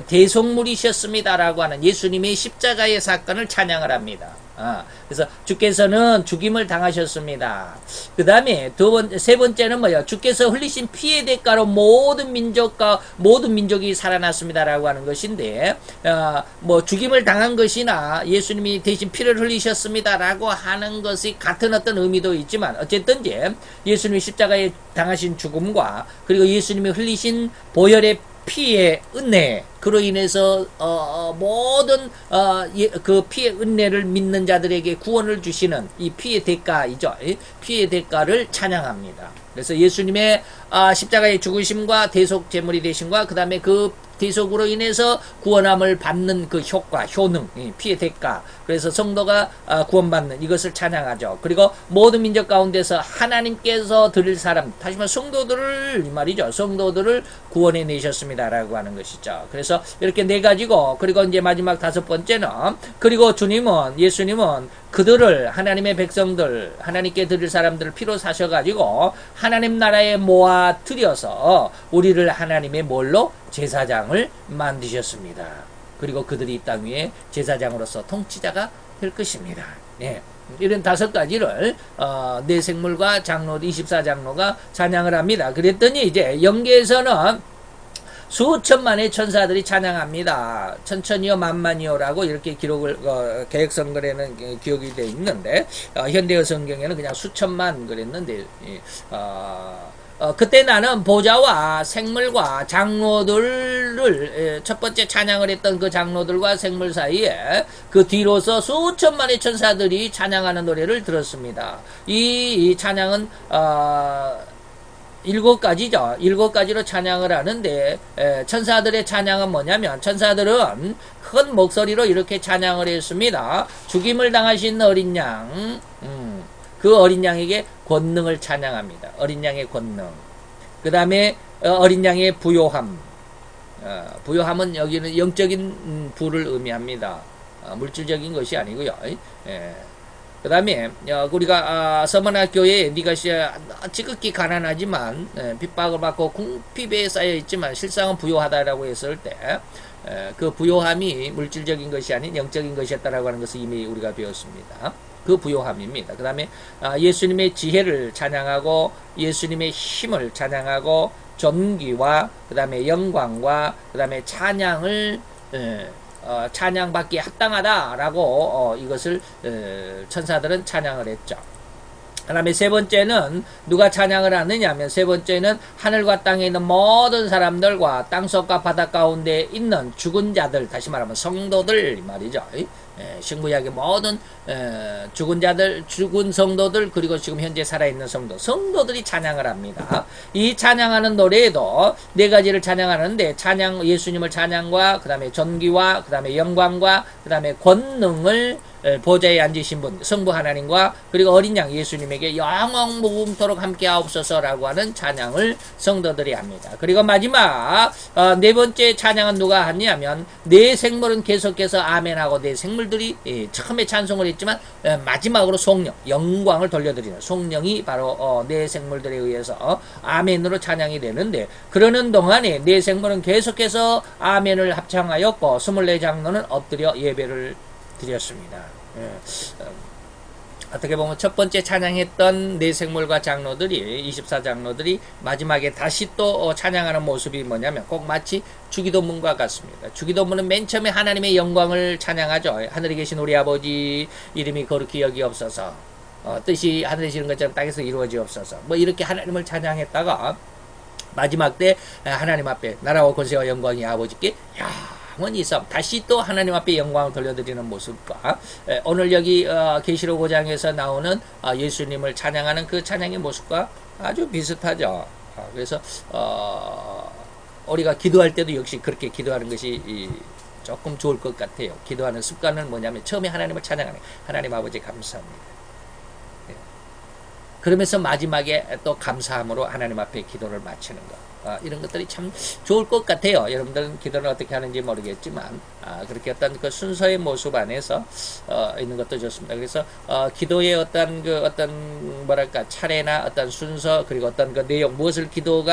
대속물이셨습니다 라고 하는 예수님의 십자가의 사건을 찬양을 합니다. 그래서 주께서는 죽임을 당하셨습니다. 그 다음에 세 번째는 뭐예요? 주께서 흘리신 피의 대가로 모든 민족이 살아났습니다라고 하는 것인데, 뭐 죽임을 당한 것이나 예수님이 대신 피를 흘리셨습니다라고 하는 것이 같은 어떤 의미도 있지만, 어쨌든지 예수님이 십자가에 당하신 죽음과 그리고 예수님이 흘리신 보혈의 피의 은혜, 그로 인해서 모든 그 피의 은혜를 믿는 자들에게 구원을 주시는 이 피의 대가이죠. 피의 대가를 찬양합니다. 그래서 예수님의 십자가의 죽으심과 대속 제물이 되심과 그 다음에 그 대속으로 인해서 구원함을 받는 그 효과, 효능, 피의 대가. 그래서 성도가 구원받는 이것을 찬양하죠. 그리고 모든 민족 가운데서 하나님께서 드릴 사람, 다시 말해 성도들을 이 말이죠. 성도들을 구원해 내셨습니다라고 하는 것이죠. 그래서 이렇게 네 가지고, 그리고 이제 마지막 다섯 번째는, 그리고 예수님은 그들을, 하나님의 백성들, 하나님께 드릴 사람들을 피로 사셔가지고 하나님 나라에 모아 들여서 우리를 하나님의 뭘로? 제사장을 만드셨습니다. 그리고 그들이 이 땅 위에 제사장으로서 통치자가 될 것입니다. 네. 이런 다섯 가지를 네 생물과 장로 24장로가 찬양을 합니다. 그랬더니 이제 영계에서는 수천만의 천사들이 찬양합니다. 천천히요 만만히요라고 이렇게 기록을 개혁성경에는 기록이 되어 있는데, 현대어 성경에는 그냥 수천만 그랬는데, 그때 나는 보좌와 생물과 장로들을 첫 번째 찬양을 했던 그 장로들과 생물 사이에 그 뒤로서 수천만의 천사들이 찬양하는 노래를 들었습니다. 이 찬양은 일곱 가지죠. 일곱 가지로 찬양을 하는데, 천사들의 찬양은 뭐냐면, 천사들은 큰 목소리로 이렇게 찬양을 했습니다. 죽임을 당하신 어린 양, 그 어린 양에게 권능을 찬양합니다. 어린 양의 권능. 그 다음에 어린 양의 부요함. 부요함은 여기는 영적인 부를 의미합니다. 물질적인 것이 아니고요. 그 다음에 우리가 서머나교회에 네가 지극히 가난하지만 핍박을 받고 궁핍에 쌓여있지만 실상은 부요하다라고 했을 때 그 부요함이 물질적인 것이 아닌 영적인 것이었다라고 하는 것을 이미 우리가 배웠습니다. 그 부요함입니다. 그 다음에 예수님의 지혜를 찬양하고 예수님의 힘을 찬양하고 존귀와 그 다음에 영광과 그 다음에 찬양을 찬양받기에 합당하다라고 이것을 천사들은 찬양을 했죠. 그 다음에 세 번째는 누가 찬양을 하느냐 하면, 세 번째는 하늘과 땅에 있는 모든 사람들과 땅속과 바다 가운데 있는 죽은 자들, 다시 말하면 성도들 말이죠. 신구약의 모든 죽은 자들, 죽은 성도들, 그리고 지금 현재 살아있는 성도들이 찬양을 합니다. 이 찬양하는 노래에도 네 가지를 찬양하는데, 예수님을 찬양과 그 다음에 존귀와 그 다음에 영광과 그 다음에 권능을 보좌에 앉으신 분 성부 하나님과 그리고 어린 양 예수님에게 영원 무궁토록 함께 하옵소서라고 하는 찬양을 성도들이 합니다. 그리고 마지막 네 번째 찬양은 누가 하냐면, 네 생물은 계속해서 아멘하고, 네 생물들이 처음에 찬송을 했지만 마지막으로 성령, 영광을 돌려드리는 성령이 바로 네 생물들에 의해서 아멘으로 찬양이 되는데, 그러는 동안에 네 생물은 계속해서 아멘을 합창하였고 24장로는 엎드려 예배를 드렸습니다. 어떻게 보면 첫 번째 찬양했던 네 생물과 장로들이, 24장로들이 마지막에 다시 또 찬양하는 모습이 뭐냐면 꼭 마치 주기도문과 같습니다. 주기도문은 맨 처음에 하나님의 영광을 찬양하죠. 하늘에 계신 우리 아버지 이름이 거룩히 여기옵소서, 뜻이 하늘에 지는 것처럼 땅에서 이루어지옵소서, 뭐 이렇게 하나님을 찬양했다가 마지막 때 하나님 앞에 나라와 권세와 영광이 아버지께 영원히 있어 다시 또 하나님 앞에 영광을 돌려드리는 모습과 오늘 여기 계시록 5장에서 나오는 예수님을 찬양하는 그 찬양의 모습과 아주 비슷하죠. 그래서 우리가 기도할 때도 역시 그렇게 기도하는 것이 조금 좋을 것 같아요. 기도하는 습관은 뭐냐면 처음에 하나님을 찬양하는, 하나님 아버지 감사합니다. 그러면서 마지막에 또 감사함으로 하나님 앞에 기도를 마치는 것. 이런 것들이 참 좋을 것 같아요. 여러분들은 기도를 어떻게 하는지 모르겠지만 그렇게 어떤 그 순서의 모습 안에서 있는 것도 좋습니다. 그래서 기도의 어떤 뭐랄까 차례나 어떤 순서, 그리고 어떤 그 내용, 무엇을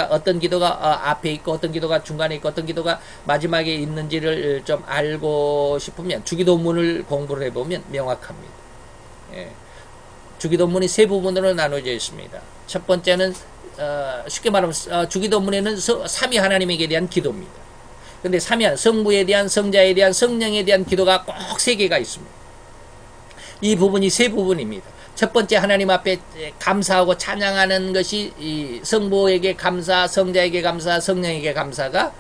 어떤 기도가 앞에 있고 어떤 기도가 중간에 있고 어떤 기도가 마지막에 있는지를 좀 알고 싶으면 주기도문을 공부를 해보면 명확합니다. 예. 주기도문이 세 부분으로 나눠져 있습니다. 첫 번째는 쉽게 말하면 주기도문에는 삼위 하나님에게 대한 기도입니다. 근데 성부에 대한, 성자에 대한, 성령에 대한 기도가 꼭 세 개가 있습니다. 이 부분이 세 부분입니다. 첫 번째 하나님 앞에 감사하고 찬양하는 것이 이 성부에게 감사, 성자에게 감사, 성령에게 감사가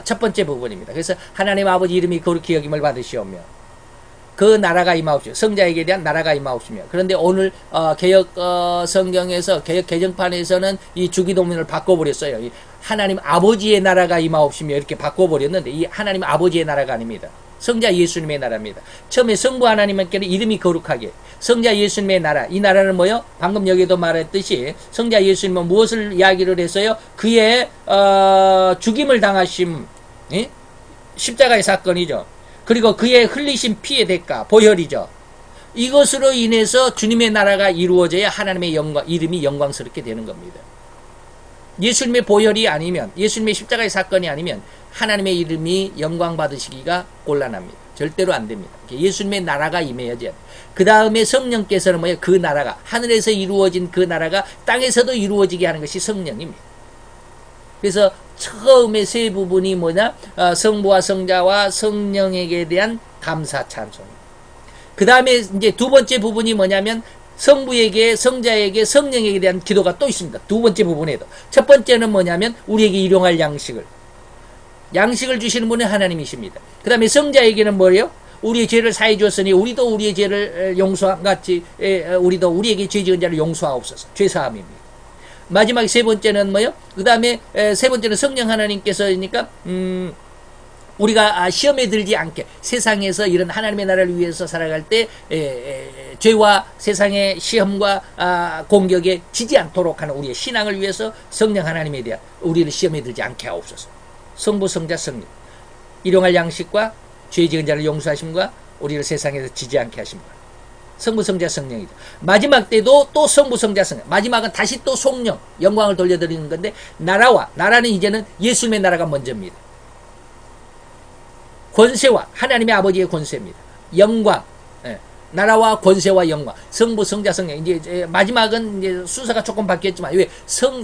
첫 번째 부분입니다. 그래서 하나님 아버지 이름이 거룩히 여김을 받으시오며 그 나라가 임하옵시며 성자에게 대한 나라가 임하옵시며. 그런데 오늘 개혁 성경에서 개혁 개정판에서는 이 주기도문을 바꿔버렸어요. 이 하나님 아버지의 나라가 임하옵시며 이렇게 바꿔버렸는데 이 하나님 아버지의 나라가 아닙니다. 성자 예수님의 나라입니다. 처음에 성부 하나님께는 이름이 거룩하게, 성자 예수님의 나라, 이 나라는 뭐요? 방금 여기도 말했듯이 성자 예수님은 무엇을 이야기를 했어요? 그의 죽임을 당하심, 예? 십자가의 사건이죠. 그리고 그의 흘리신 피의 대가, 보혈이죠. 이것으로 인해서 주님의 나라가 이루어져야 하나님의 이름이 영광스럽게 되는 겁니다. 예수님의 보혈이 아니면, 예수님의 십자가의 사건이 아니면 하나님의 이름이 영광 받으시기가 곤란합니다. 절대로 안 됩니다. 예수님의 나라가 임해야지. 그 다음에 성령께서는 뭐예요? 그 나라가, 하늘에서 이루어진 그 나라가 땅에서도 이루어지게 하는 것이 성령입니다. 그래서 처음에 세 부분이 뭐냐? 성부와 성자와 성령에게 대한 감사 찬송. 그 다음에 이제 두 번째 부분이 뭐냐면 성부에게, 성자에게, 성령에게 대한 기도가 또 있습니다. 두 번째 부분에도. 첫 번째는 뭐냐면 우리에게 일용할 양식을 주시는 분은 하나님이십니다. 그 다음에 성자에게는 뭐예요? 우리의 죄를 사해 주었으니 우리도 우리의 죄를 용서한 같이 우리도 우리에게 죄 지은 자를 용서하옵소서. 죄사함입니다. 마지막 세 번째는 뭐요? 그 다음에 세 번째는 성령 하나님께서니까 우리가 시험에 들지 않게 세상에서 이런 하나님의 나라를 위해서 살아갈 때 죄와 세상의 시험과 공격에 지지 않도록 하는 우리의 신앙을 위해서 성령 하나님에 대한 우리를 시험에 들지 않게 하옵소서. 성부, 성자, 성령, 일용할 양식과 죄 지은 자를 용서하심과 우리를 세상에서 지지 않게 하심과 성부, 성자, 성령이죠. 마지막 때도 또 성부, 성자, 성령. 마지막은 다시 또 성령, 영광을 돌려드리는 건데 나라는 이제는 예수님의 나라가 먼저입니다. 권세와 하나님의 아버지의 권세입니다. 영광, 나라와 권세와 영광, 성부, 성자, 성령. 이제 마지막은 이제 순서가 조금 바뀌었지만 왜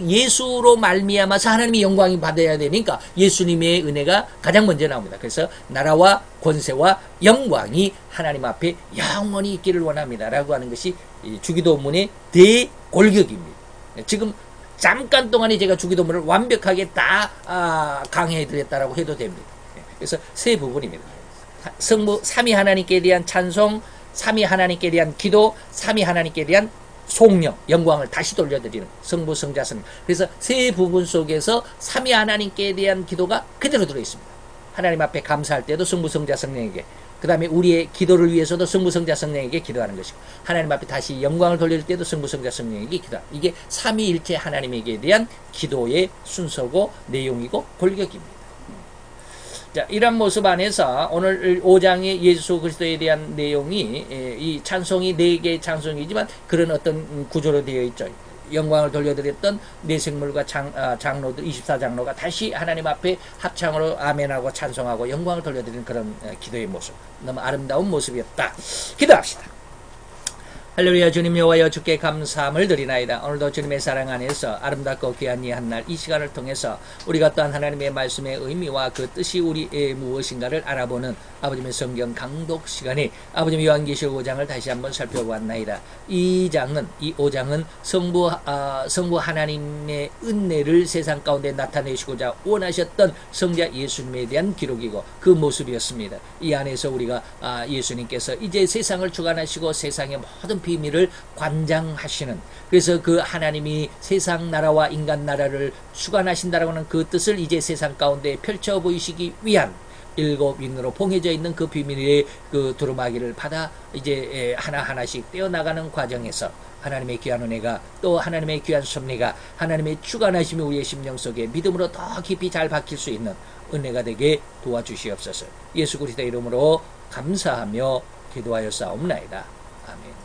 예수로 말미암아서 하나님의 영광이 받아야 되니까 예수님의 은혜가 가장 먼저 나옵니다. 그래서 나라와 권세와 영광이 하나님 앞에 영원히 있기를 원합니다라고 하는 것이 이 주기도문의 대골격입니다. 지금 잠깐 동안에 제가 주기도문을 완벽하게 다 강해해 드렸다라고 해도 됩니다. 그래서 세 부분입니다. 성부 삼위 하나님께 대한 찬송, 삼위 하나님께 대한 기도, 삼위 하나님께 대한 속령, 영광을 다시 돌려드리는 성부, 성자, 성령. 그래서 세 부분 속에서 삼위 하나님께 대한 기도가 그대로 들어있습니다. 하나님 앞에 감사할 때도 성부, 성자, 성령에게, 그 다음에 우리의 기도를 위해서도 성부, 성자, 성령에게 기도하는 것이고, 하나님 앞에 다시 영광을 돌릴 때도 성부, 성자, 성령에게 기도하는, 이게 삼위일체 하나님에게 대한 기도의 순서고 내용이고 골격입니다. 자, 이런 모습 안에서 오늘 5장의 예수 그리스도에 대한 내용이 이 찬송이 4개의 찬송이지만 그런 어떤 구조로 되어 있죠. 영광을 돌려드렸던 내생물과 장로들 24장로가 다시 하나님 앞에 합창으로 아멘하고 찬송하고 영광을 돌려드리는 그런 기도의 모습. 너무 아름다운 모습이었다. 기도합시다. 할렐루야. 주님 여호와여, 주께 감사함을 드리나이다. 오늘도 주님의 사랑 안에서 아름답고 귀한 이 한날 이 시간을 통해서 우리가 또한 하나님의 말씀의 의미와 그 뜻이 우리의 무엇인가를 알아보는 아버님의 성경 강독 시간에 아버님 요한계시록 5장을 다시 한번 살펴보았나이다. 이 5장은 성부 하나님의 은혜를 세상 가운데 나타내시고자 원하셨던 성자 예수님에 대한 기록이고 그 모습이었습니다. 이 안에서 우리가 예수님께서 이제 세상을 주관하시고 세상의 모든 비밀을 관장하시는, 그래서 그 하나님이 세상 나라와 인간 나라를 주관하신다라고 하는 그 뜻을 이제 세상 가운데 펼쳐 보이시기 위한 7윙으로 봉해져 있는 그 비밀의 그 두루마기를 받아 이제 하나하나씩 떼어나가는 과정에서 하나님의 귀한 은혜가, 또 하나님의 귀한 섭리가, 하나님의 주관하심이 우리의 심령 속에 믿음으로 더 깊이 잘 박힐 수 있는 은혜가 되게 도와주시옵소서. 예수 그리스도의 이름으로 감사하며 기도하였사옵나이다. 아멘.